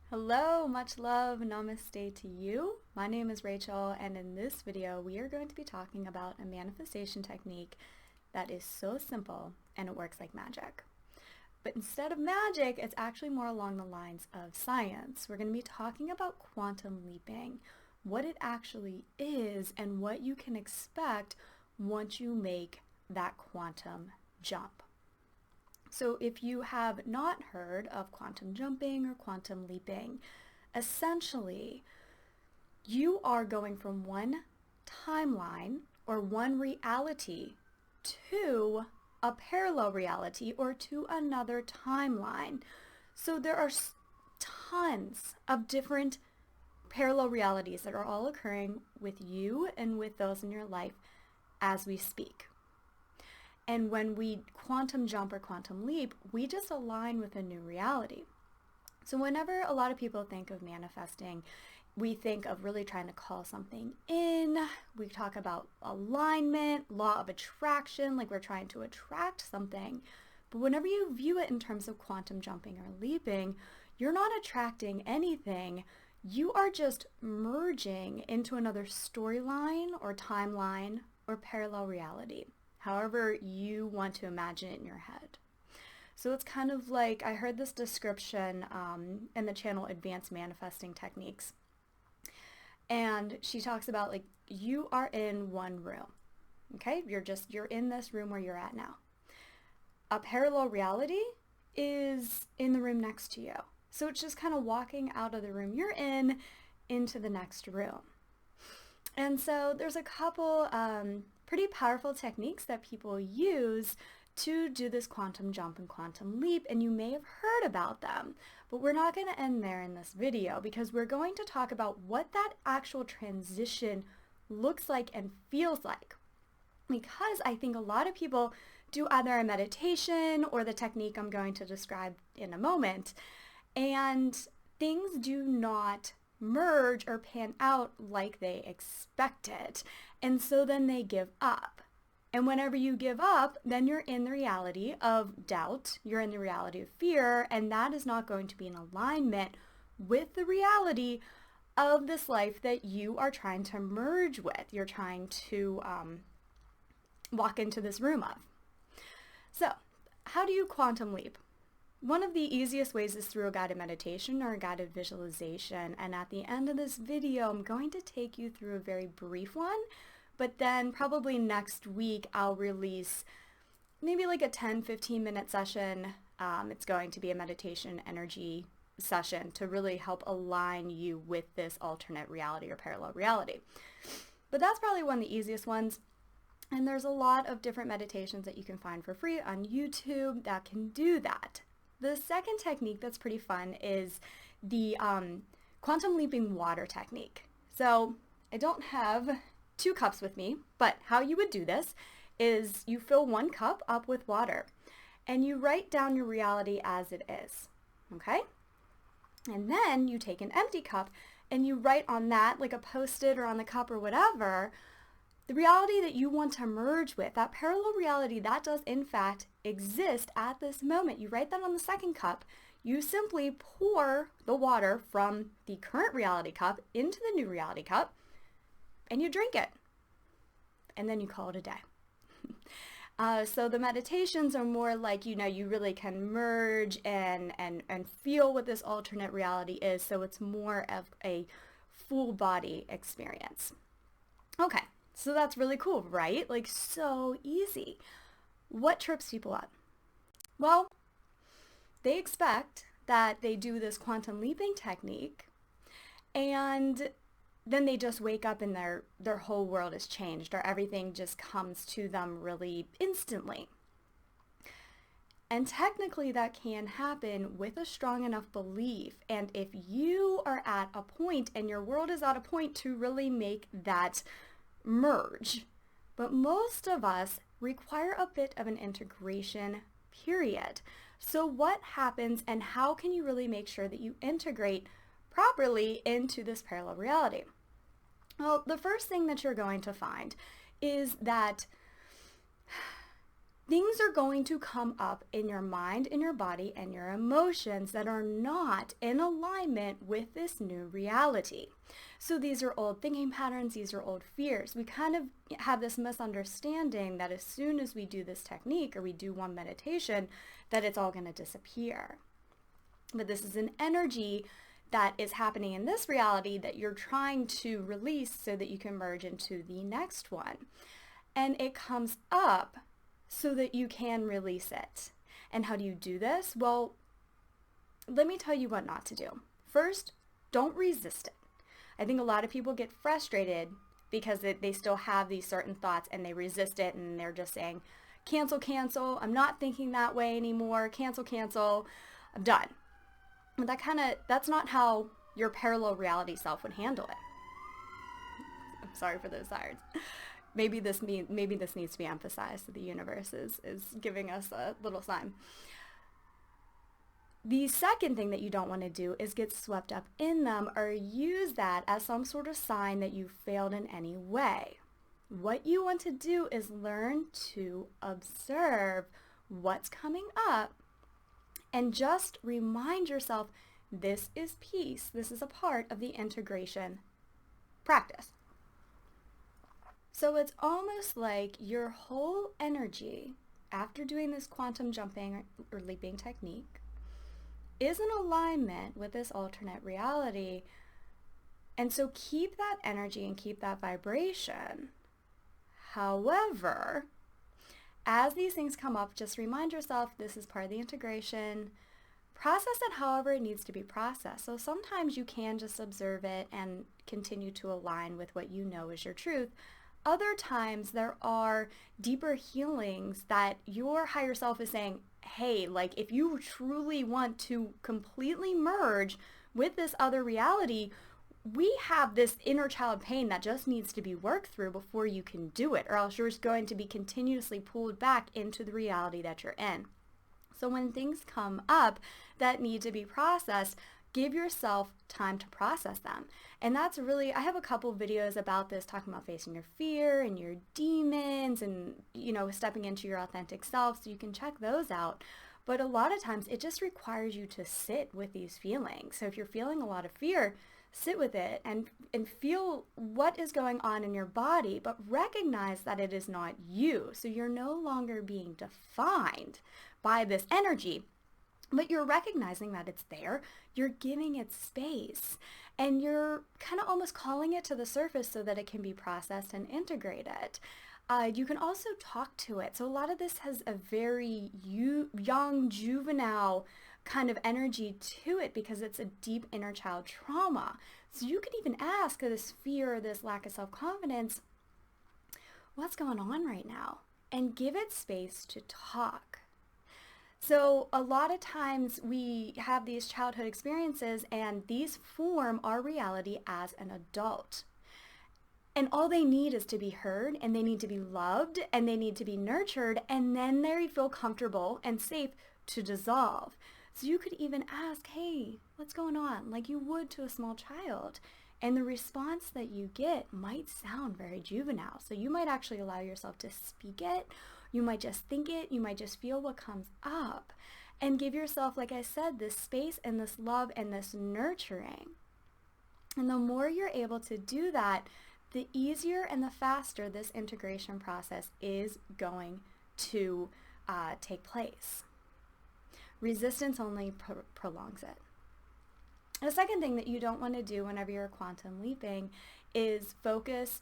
Hello, much love, namaste to you. My name is Rachel, and in this video we are going to be talking about a manifestation technique that is so simple and it works like magic. But instead of magic, it's actually more along the lines of science. We're going to be talking about quantum leaping, what it actually is, and what you can expect once you make that quantum jump. So if you have not heard of quantum jumping or quantum leaping, essentially you are going from one timeline or one reality to a parallel reality or to another timeline. So there are tons of different parallel realities that are all occurring with you and with those in your life as we speak. And when we quantum jump or quantum leap, we just align with a new reality. So whenever a lot of people think of manifesting, we think of really trying to call something in. We talk about alignment, law of attraction, like we're trying to attract something. But whenever you view it in terms of quantum jumping or leaping, you're not attracting anything. You are just merging into another storyline or timeline or parallel reality, however you want to imagine it in your head. So it's kind of like, I heard this description in the channel Advanced Manifesting Techniques. And she talks about, like, you are in one room, okay? You're in this room where you're at now. A parallel reality is in the room next to you. So it's just kind of walking out of the room you're in into the next room. And so there's a couple pretty powerful techniques that people use to do this quantum jump and quantum leap, and you may have heard about them, but we're not going to end there in this video because we're going to talk about what that actual transition looks like and feels like. Because I think a lot of people do either a meditation or the technique I'm going to describe in a moment, and things do not merge or pan out like they expected. And so then they give up. And whenever you give up, then you're in the reality of doubt, you're in the reality of fear, and that is not going to be in alignment with the reality of this life that you are trying to merge with, you're trying to walk into this room of. So, how do you quantum leap? One of the easiest ways is through a guided meditation or a guided visualization, and at the end of this video I'm going to take you through a very brief one, but then probably next week I'll release maybe like a 10-15 minute session. It's going to be a meditation energy session to really help align you with this alternate reality or parallel reality. But that's probably one of the easiest ones. And there's a lot of different meditations that you can find for free on YouTube that can do that. The second technique that's pretty fun is the quantum leaping water technique. So I don't have 2 cups with me, but how you would do this is you fill 1 cup up with water and you write down your reality as it is, okay? And then you take an empty cup and you write on that, like a Post-it or on the cup or whatever, the reality that you want to merge with, that parallel reality that does in fact exist at this moment. You write that on the second cup. You simply pour the water from the current reality cup into the new reality cup and you drink it. And then you call it a day. So the meditations are more like, you really can merge and feel what this alternate reality is. So it's more of a full body experience. Okay. So that's really cool, right? Like, so easy. What trips people up? Well, they expect that they do this quantum leaping technique and then they just wake up and their whole world is changed, or everything just comes to them really instantly. And technically that can happen with a strong enough belief. And if you are at a point and your world is at a point to really make that merge, but most of us require a bit of an integration period. So what happens and how can you really make sure that you integrate properly into this parallel reality? Well, the first thing that you're going to find is that things are going to come up in your mind, in your body, and your emotions that are not in alignment with this new reality. So these are old thinking patterns, these are old fears. We kind of have this misunderstanding that as soon as we do this technique or we do one meditation, that it's all going to disappear. But this is an energy that is happening in this reality that you're trying to release so that you can merge into the next one. And it comes up so that you can release it. And how do you do this? Well, let me tell you what not to do. First, don't resist it. I think a lot of people get frustrated because they still have these certain thoughts and they resist it and they're just saying, cancel, cancel, I'm not thinking that way anymore, cancel, cancel, I'm done. But that's not how your parallel reality self would handle it. I'm sorry for those sirens. Maybe this needs to be emphasized, so the universe is giving us a little sign. The second thing that you don't want to do is get swept up in them or use that as some sort of sign that you failed in any way. What you want to do is learn to observe what's coming up and just remind yourself, this is peace. This is a part of the integration practice. So it's almost like your whole energy after doing this quantum jumping or leaping technique is in alignment with this alternate reality. And so keep that energy and keep that vibration. However, as these things come up, just remind yourself this is part of the integration. Process it however it needs to be processed. So sometimes you can just observe it and continue to align with what you know is your truth. Other times there are deeper healings that your higher self is saying, hey, like if you truly want to completely merge with this other reality, we have this inner child pain that just needs to be worked through before you can do it, or else you're just going to be continuously pulled back into the reality that you're in. So when things come up that need to be processed, give yourself time to process them. And that's really, I have a couple videos about this, talking about facing your fear and your demons and, stepping into your authentic self, so you can check those out. But a lot of times it just requires you to sit with these feelings. So if you're feeling a lot of fear, sit with it and feel what is going on in your body, but recognize that it is not you. So you're no longer being defined by this energy, but you're recognizing that it's there, you're giving it space, and you're kind of almost calling it to the surface so that it can be processed and integrated. You can also talk to it. So a lot of this has a very young, juvenile kind of energy to it because it's a deep inner child trauma. So you could even ask this fear or this lack of self-confidence, what's going on right now? And give it space to talk. So a lot of times we have these childhood experiences and these form our reality as an adult. And all they need is to be heard, and they need to be loved, and they need to be nurtured, and then they feel comfortable and safe to dissolve. So you could even ask, hey, what's going on? Like you would to a small child. And the response that you get might sound very juvenile. So you might actually allow yourself to speak it. You might just think it. You might just feel what comes up. And give yourself, like I said, this space and this love and this nurturing. And the more you're able to do that, the easier and the faster this integration process is going to take place. Resistance only prolongs it. The second thing that you don't want to do whenever you're quantum leaping is focus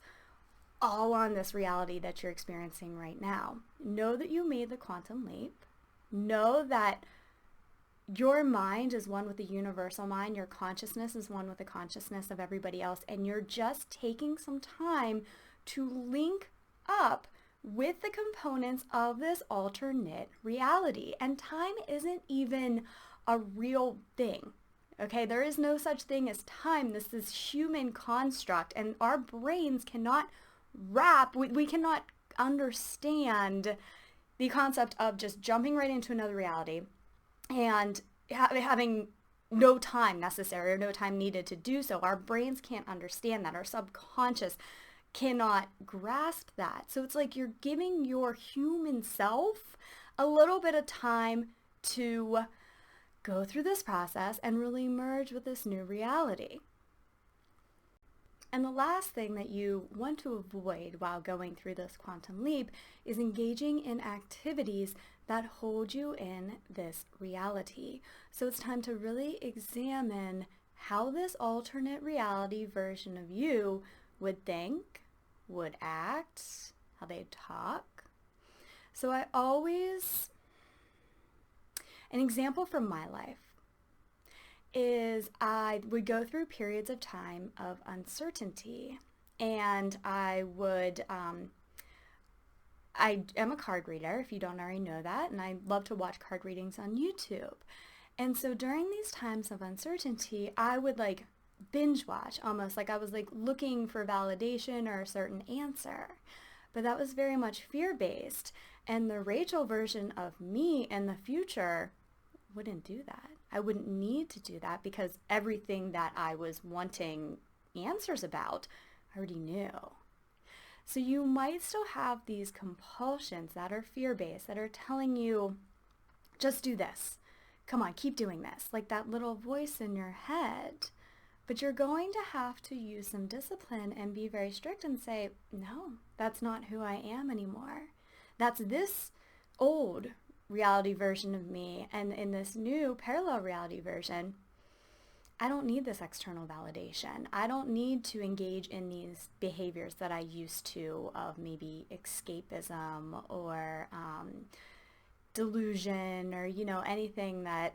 all on this reality that you're experiencing right now. Know that you made the quantum leap. Know that your mind is one with the universal mind. Your consciousness is one with the consciousness of everybody else. And you're just taking some time to link up with the components of this alternate reality. And time isn't even a real thing. Okay, there is no such thing as time. This is human construct, and our brains cannot we cannot understand the concept of just jumping right into another reality and having no time necessary or no time needed to do so. Our brains can't understand that. Our subconscious cannot grasp that. So it's like you're giving your human self a little bit of time to go through this process and really merge with this new reality. And the last thing that you want to avoid while going through this quantum leap is engaging in activities that hold you in this reality. So it's time to really examine how this alternate reality version of you would think, would act, how they'd talk. So an example from my life is I would go through periods of time of uncertainty, and I am a card reader, if you don't already know that, and I love to watch card readings on YouTube. And so during these times of uncertainty, I would like binge watch, almost like I was like looking for validation or a certain answer. But that was very much fear-based, and the Rachel version of me in the future wouldn't do that. I wouldn't need to do that because everything that I was wanting answers about, I already knew. So you might still have these compulsions that are fear-based, that are telling you, just do this. Come on, keep doing this. Like that little voice in your head. But you're going to have to use some discipline and be very strict and say, no, that's not who I am anymore. That's this old reality version of me, and in this new parallel reality version, I don't need this external validation. I don't need to engage in these behaviors that I used to, of maybe escapism or delusion, or anything that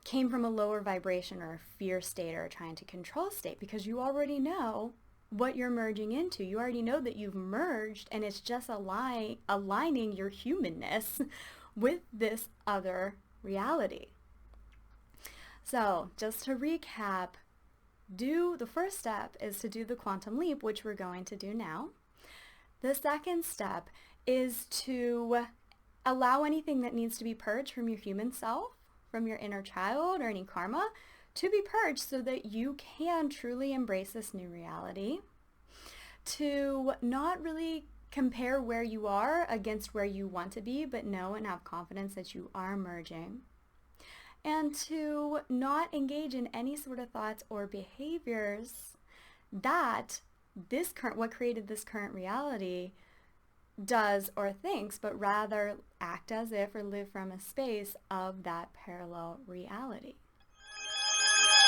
came from a lower vibration or a fear state or a trying to control state, because you already know what you're merging into. You already know that you've merged, and it's just aligning your humanness with this other reality. So just to recap, the first step is to do the quantum leap, which we're going to do now. The second step is to allow anything that needs to be purged from your human self, from your inner child or any karma, to be purged so that you can truly embrace this new reality, to not really compare where you are against where you want to be, but know and have confidence that you are merging, and to not engage in any sort of thoughts or behaviors that what created this current reality does or thinks, but rather act as if or live from a space of that parallel reality.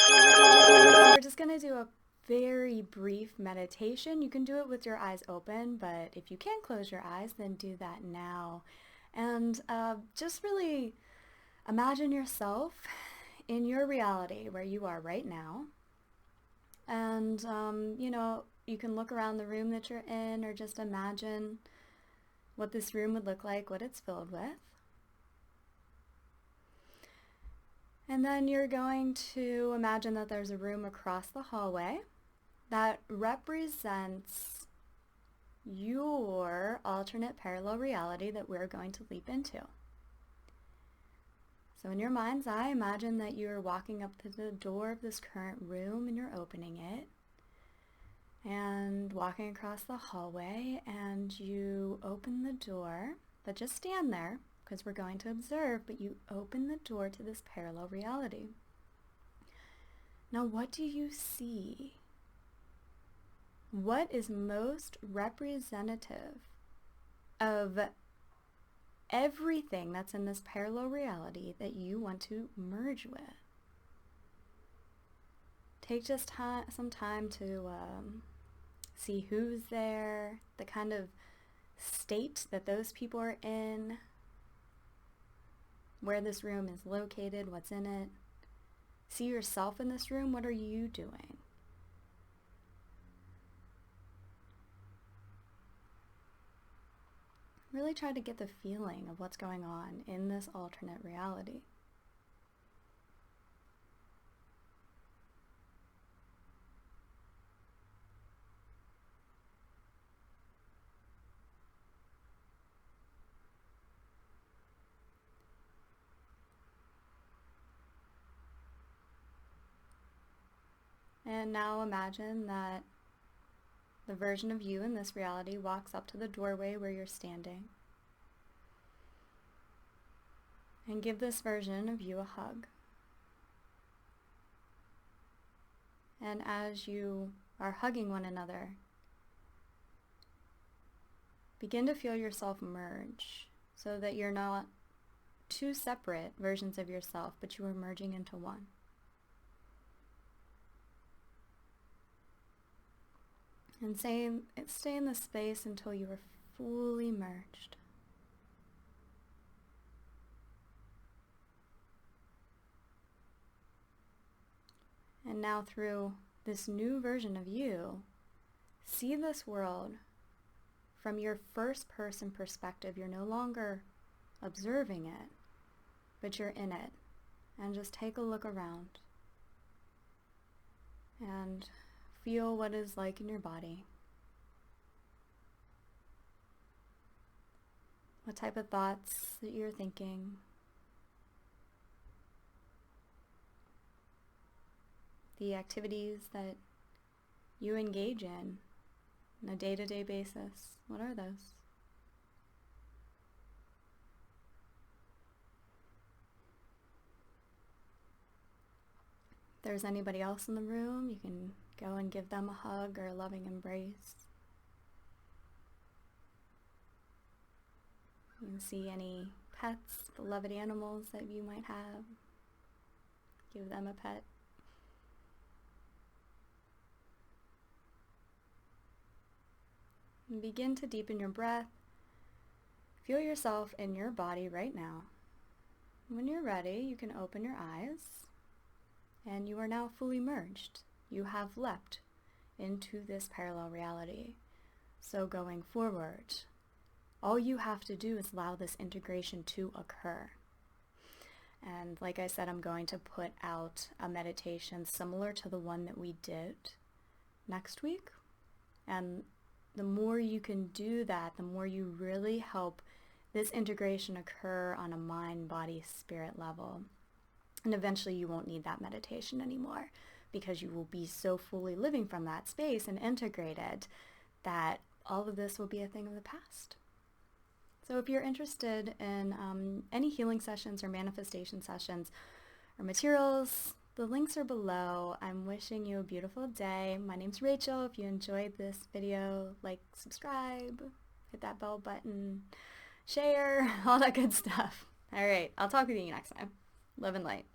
So we're just going to do a very brief meditation. You can do it with your eyes open, but if you can close your eyes, then do that now. And just really imagine yourself in your reality where you are right now. And, you can look around the room that you're in, or just imagine what this room would look like, what it's filled with. And then you're going to imagine that there's a room across the hallway that represents your alternate parallel reality that we're going to leap into. So in your mind's eye, imagine that you're walking up to the door of this current room and you're opening it, and walking across the hallway, and you open the door, but just stand there because we're going to observe, but you open the door to this parallel reality. Now, what do you see? What is most representative of everything that's in this parallel reality that you want to merge with? Take just some time to see who's there, the kind of state that those people are in, where this room is located, what's in it. See yourself in this room. What are you doing? Really try to get the feeling of what's going on in this alternate reality. And now imagine that The version of you in this reality walks up to the doorway where you're standing and give this version of you a hug. And as you are hugging one another, begin to feel yourself merge so that you're not two separate versions of yourself, but you are merging into one. And stay in this space until you are fully merged. And now through this new version of you, see this world from your first person perspective. You're no longer observing it, but you're in it. And just take a look around and feel what it's like in your body. What type of thoughts that you're thinking. The activities that you engage in on a day-to-day basis. What are those? If there's anybody else in the room, you can go and give them a hug or a loving embrace. You can see any pets, beloved animals that you might have. Give them a pet. And begin to deepen your breath. Feel yourself in your body right now. When you're ready, you can open your eyes, and you are now fully merged. You have leapt into this parallel reality. So going forward, all you have to do is allow this integration to occur. And like I said, I'm going to put out a meditation similar to the one that we did next week. And the more you can do that, the more you really help this integration occur on a mind, body, spirit level. And eventually you won't need that meditation anymore because you will be so fully living from that space and integrated that all of this will be a thing of the past. So if you're interested in any healing sessions or manifestation sessions or materials, the links are below. I'm wishing you a beautiful day. My name's Rachel. If you enjoyed this video, like, subscribe, hit that bell button, share, all that good stuff. All right, I'll talk with you next time. Love and light.